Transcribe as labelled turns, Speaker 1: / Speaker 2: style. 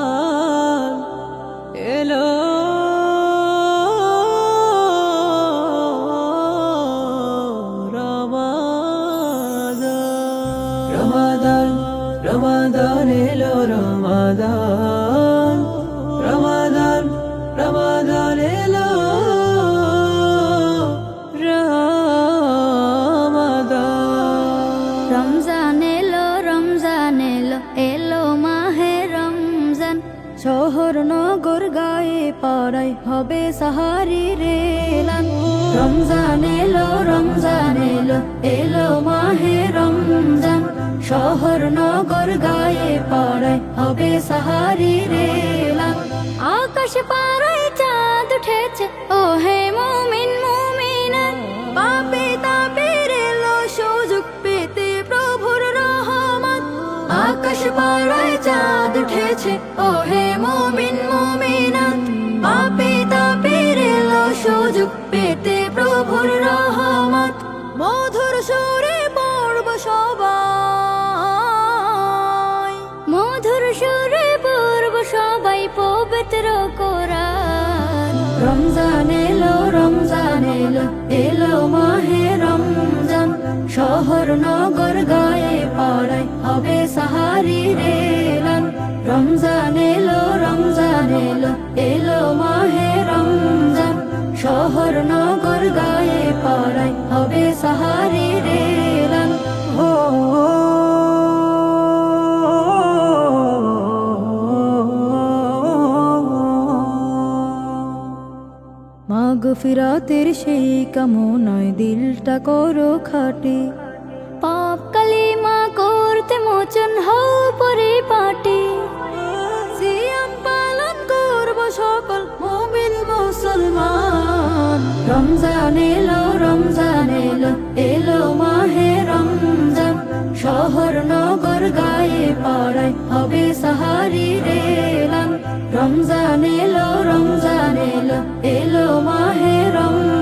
Speaker 1: রমাদান এলো রমাদান রমাদান এলো রমাদান রমাদান রমাদান এলো
Speaker 2: রমজান এলো রমজান এলো এলো মাহে রমজান শহর নগর গায়ে পাড়ায় হবে সাহারি রেলান রমজান এলো এলো মাহে রমজান শহর নগর গায়ে পাড়ায় হবে সাহারি রেলান আকাশ পাড়ায় চাঁদ উঠেছে ও হে মুমিন মুমিনা পাপে তাপের এলো সুযোগ পেতে প্রভুর রহমত আকাশ পাড়ায় চাঁদ উঠেছে ও হে মুমিন মুমিনা পাপে তাপের এলো সুযোগ পেতে প্রভুর রহমত মধুর সুরে পড়ব সবাই মধুর সুরে পড়ব সবাই পবিত্র কোরআন রমজান এলো এলো মাহে রমজান শহর নগর গায়ে পাড়ায় হবে সাহারি রেলান রমজান এলো এলো মাহে রমজান শহর নগর গায়ে পাড়ায় হবে সাহারি রেলান মাগফিরাতের সেই কামনায় দিলটা করো খাটে পাপ কালিমা করতে মোচন হও পরিপাটি সিয়াম পালন করব সকল মুমিন মুসলমান রমজান এলো এলো মাহে রমজান শহর নগর গায়ে পাড়ায় হবে সাহারি রেলান রমজান এলো এলো মাহে রমজান